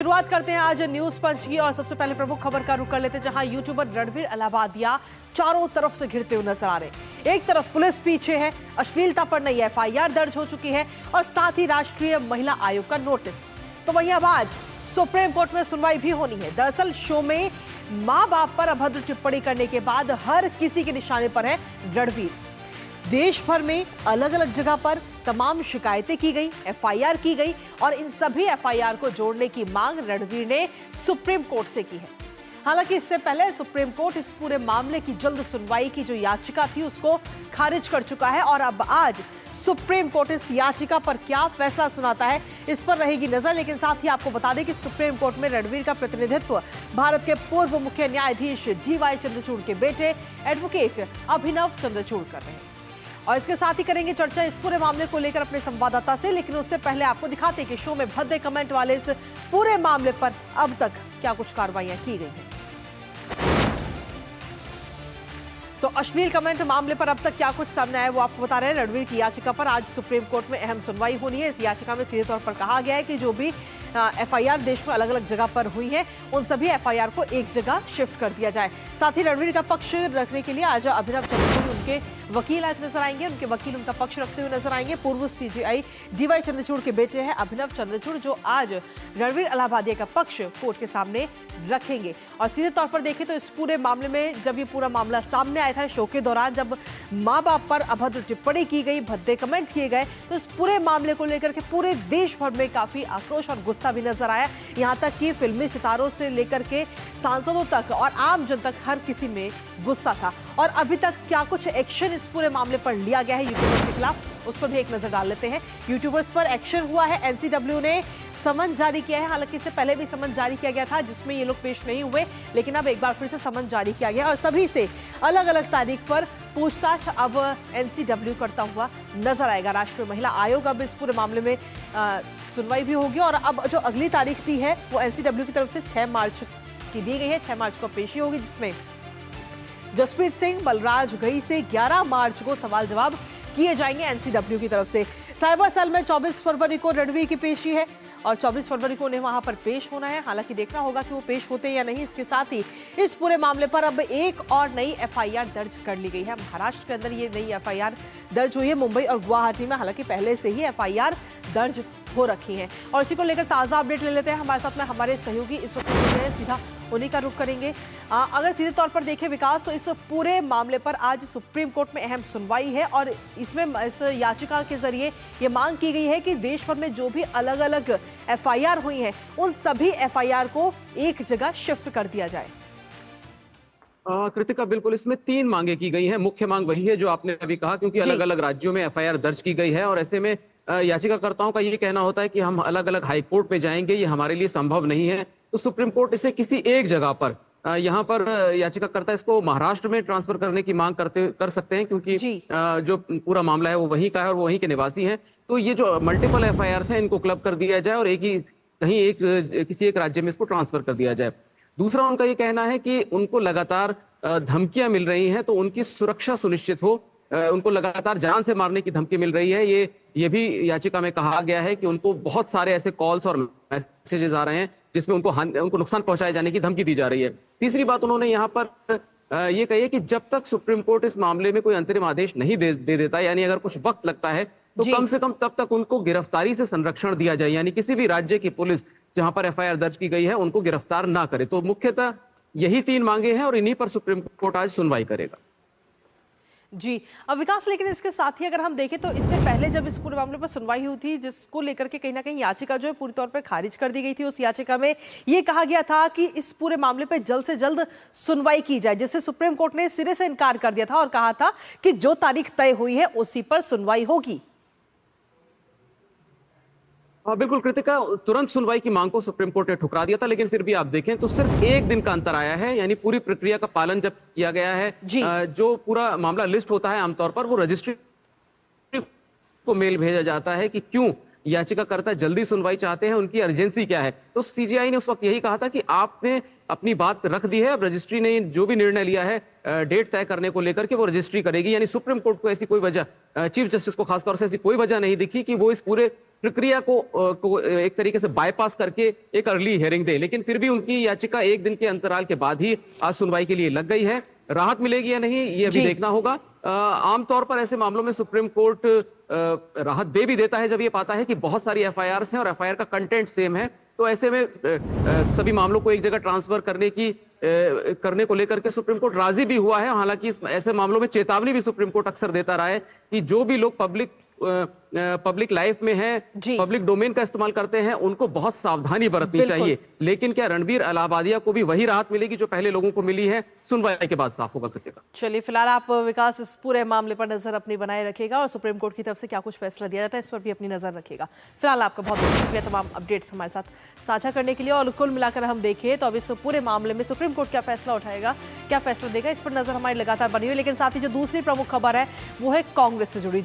शुरुआत करते हैं आज न्यूज पंच की और सबसे पहले प्रमुख खबर का रुख कर लेते हैं, जहां यूट्यूबर रणवीर अलाहाबादिया चारों तरफ से घिरते हुए नजर आ रहे। एक तरफ पुलिस पीछे है, अश्लीलता पर नई एफआईआर दर्ज हो चुकी है और साथ ही राष्ट्रीय महिला आयोग का नोटिस। तो वहीं अब आज सुप्रीम कोर्ट में सुनवाई भी होनी है। दरअसल शो में मां बाप पर अभद्र टिप्पणी करने के बाद हर किसी के निशाने पर है रणवीर। देश भर में अलग अलग जगह पर तमाम शिकायतें की गई, एफआईआर की गई और इन सभी एफआईआर को जोड़ने की मांग रणवीर ने सुप्रीम कोर्ट से की है। हालांकि इससे पहले सुप्रीम कोर्ट इस पूरे मामले की जल्द सुनवाई की जो याचिका थी उसको खारिज कर चुका है और अब आज सुप्रीम कोर्ट इस याचिका पर क्या फैसला सुनाता है इस पर रहेगी नजर। लेकिन साथ ही आपको बता दें कि सुप्रीम कोर्ट में रणवीर का प्रतिनिधित्व भारत के पूर्व मुख्य न्यायाधीश डीवाई चंद्रचूड़ के बेटे एडवोकेट अभिनव चंद्रचूड़ कर रहे हैं और इसके साथ ही करेंगे चर्चा इस पूरे मामले को लेकर अपने संवाददाता से। लेकिन उससे पहले आपको दिखाते हैं कि शो में भद्दे कमेंट वाले इस पूरे मामले पर अब तक क्या कुछ कार्रवाइयां की गई हैं। तो अश्लील कमेंट मामले पर अब तक क्या कुछ सामने आया वो आपको बता रहे हैं। रणवीर की याचिका पर आज सुप्रीम कोर्ट में अहम सुनवाई होनी है। इस याचिका में सीधे तौर पर कहा गया है कि जो भी एफआईआर देश में अलग अलग जगह पर हुई है उन सभी एफआईआर को एक जगह शिफ्ट कर दिया जाए। साथ ही रणवीर का पक्ष रखने के लिए आज अभिनव चंद्रचूड़ उनके वकील आज नजर आएंगे। उनके वकील उनका पक्ष रखते हुए नजर आएंगे। पूर्व सीजेआई डीवाई चंद्रचूड़ के बेटे हैं अभिनव चंद्रचूड़, जो आज रणवीर अलाहाबादिया का पक्ष कोर्ट के सामने रखेंगे। और सीधे तौर पर देखें तो इस पूरे मामले में जब ये पूरा मामला सामने आया था शो के दौरान, जब माँ बाप पर अभद्र टिप्पणी की गई, भद्दे कमेंट किए गए, तो इस पूरे मामले को लेकर के पूरे देश भर में काफी आक्रोश और गुस्सा भी नजर आया। यहाँ तक कि फिल्मी सितारों से लेकर के सांसदों तक और आम जन तक हर किसी में गुस्सा था। और अभी तक क्या कुछ एक्शन इस पूरे मामले पर लिया गया है यूट्यूबर्स के खिलाफ, उस पर भी एक नजर डाल लेते हैं। यूट्यूबर्स पर एक्शन हुआ है। एनसीडब्ल्यू ने समन जारी किया है। हालांकि इससे पहले भी समन जारी किया गया था जिसमें ये लोग पेश नहीं हुए, लेकिन अब एक बार फिर से समन जारी किया गया और सभी से अलग अलग तारीख पर पूछताछ अब एनसीडब्ल्यू करता हुआ नजर आएगा। राष्ट्रीय महिला आयोग अब इस पूरे मामले में सुनवाई भी होगी और अब जो अगली तारीख दी है वो एनसीडब्ल्यू की तरफ से 6 मार्च की दी गई है। 6 मार्च को पेशी होगी जिसमें जसप्रीत सिंह बलराज गई से 11 मार्च को सवाल जवाब किए जाएंगे एनसीडब्ल्यू की तरफ से। साइबर सेल में 24 फरवरी को रणवीर की पेशी है और 24 फरवरी को उन्हें वहां पर पेश होना है। हालांकि देखना होगा कि वो पेश होते हैं या नहीं। इसके साथ ही इस पूरे मामले पर अब एक और नई एफआईआर दर्ज कर ली गई है। महाराष्ट्र के अंदर ये नई एफआईआर दर्ज हुई है, मुंबई और गुवाहाटी में। हालांकि पहले से ही एफआईआर दर्ज हो रखी है और इसी को लेकर ताजा अपडेट ले लेते हैं। हमारे साथ में हमारे सहयोगी इस वक्त सीधा उन्हीं का रुख करेंगे। अगर सीधे तौर पर देखें विकास, तो इस पूरे मामले पर आज सुप्रीम कोर्ट में अहम सुनवाई है और इसमें इस याचिका के जरिए ये मांग की गई है कि देश भर में जो भी अलग अलग एफआईआर हुई हैं उन सभी एफआईआर को एक जगह शिफ्ट कर दिया जाए। कृतिका, बिल्कुल इसमें 3 मांगे की गई हैं। मुख्य मांग वही है जो आपने अभी कहा, क्योंकि अलग अलग राज्यों में एफआईआर दर्ज की गई है और ऐसे में याचिकाकर्ताओं का ये कहना होता है कि हम अलग अलग हाईकोर्ट में जाएंगे, ये हमारे लिए संभव नहीं है। तो सुप्रीम कोर्ट इसे किसी एक जगह पर यहाँ पर याचिकाकर्ता इसको महाराष्ट्र में ट्रांसफर करने की मांग कर सकते हैं, क्योंकि जो पूरा मामला है वो वहीं का है और वो वहीं के निवासी हैं। तो ये जो मल्टीपल एफआईआर हैं इनको क्लब कर दिया जाए और किसी एक राज्य में इसको ट्रांसफर कर दिया जाए। दूसरा उनका ये कहना है कि उनको लगातार धमकियां मिल रही हैं, तो उनकी सुरक्षा सुनिश्चित हो। उनको लगातार जान से मारने की धमकी मिल रही है। ये भी याचिका में कहा गया है कि उनको बहुत सारे ऐसे कॉल्स और मैसेजेस आ रहे हैं जिसमें उनको नुकसान पहुंचाए जाने की धमकी दी जा रही है। तीसरी बात उन्होंने यहाँ पर ये कही है कि जब तक सुप्रीम कोर्ट इस मामले में कोई अंतरिम आदेश नहीं दे देता, यानी अगर कुछ वक्त लगता है, तो कम से कम तब तक उनको गिरफ्तारी से संरक्षण दिया जाए, यानी किसी भी राज्य की पुलिस जहां पर एफआईआर दर्ज की गई है उनको गिरफ्तार ना करे। तो मुख्यतः यही 3 मांगे हैं और इन्हीं पर सुप्रीम कोर्ट आज सुनवाई करेगा। जी अब विकास, लेकिन इसके साथ ही अगर हम देखें तो इससे पहले जब इस पूरे मामले पर सुनवाई हुई थी, जिसको लेकर के कहीं ना कहीं याचिका जो है पूरी तौर पर खारिज कर दी गई थी, उस याचिका में ये कहा गया था कि इस पूरे मामले पर जल्द से जल्द सुनवाई की जाए, जिससे सुप्रीम कोर्ट ने सिरे से इनकार कर दिया था और कहा था कि जो तारीख तय हुई है उसी पर सुनवाई होगी। बिल्कुल कृतिका, तुरंत सुनवाई की मांग को सुप्रीम कोर्ट ने ठुकरा दिया था, लेकिन फिर भी आप देखें तो सिर्फ 1 दिन का अंतर आया है। यानी पूरी प्रक्रिया का पालन जब किया गया है, जो पूरा मामला लिस्ट होता है आमतौर पर वो रजिस्ट्री को मेल भेजा जाता है कि क्यों याचिकाकर्ता जल्दी सुनवाई चाहते हैं, उनकी अर्जेंसी क्या है। तो सीजेआई ने उस वक्त यही कहा था कि आपने अपनी बात रख दी है, अब रजिस्ट्री ने जो भी निर्णय लिया है डेट तय करने को लेकर के वो रजिस्ट्री करेगी। यानी सुप्रीम कोर्ट को ऐसी कोई वजह, चीफ जस्टिस को खासतौर से ऐसी कोई वजह नहीं दिखी कि वो इस पूरे प्रक्रिया को एक तरीके से बाईपास करके एक अर्ली हियरिंग दे। लेकिन फिर भी उनकी याचिका 1 दिन के अंतराल के बाद ही आज सुनवाई के लिए लग गई है। राहत मिलेगी या नहीं ये अभी देखना होगा। आमतौर पर ऐसे मामलों में सुप्रीम कोर्ट राहत दे भी देता है जब ये पाता है कि बहुत सारी एफआईआर्स हैं और एफआईआर का कंटेंट सेम है। तो ऐसे में सभी मामलों को एक जगह ट्रांसफर करने को लेकर के सुप्रीम कोर्ट राजी भी हुआ है। हालांकि ऐसे मामलों में चेतावनी भी सुप्रीम कोर्ट अक्सर देता रहा है कि जो भी लोग पब्लिक लाइफ में है, पब्लिक डोमेन का इस्तेमाल करते हैं, उनको बहुत सावधानी बरतनी चाहिए। लेकिन क्या रणबीर इलाहाबादिया को भी वही राहत मिलेगी जो पहले लोगों को मिली है? सुनवाई के बाद साफ होगा सकेगा। चलिए, फिलहाल आप विकास इस पूरे मामले पर नजर अपनी बनाए रखेगा और सुप्रीम कोर्ट की तरफ से क्या कुछ फैसला दिया जाता है इस पर भी अपनी नजर रखेगा। फिलहाल आपका बहुत बहुत शुक्रिया तमाम अपडेट्स हमारे साथ साझा करने के लिए। और कुल मिलाकर हम देखें तो अब इस पूरे मामले में सुप्रीम कोर्ट क्या फैसला उठाएगा, क्या फैसला देगा, इस पर नजर हमारी लगातार बनी हुई। लेकिन साथ ही जो दूसरी प्रमुख खबर है वो है कांग्रेस से जुड़ी।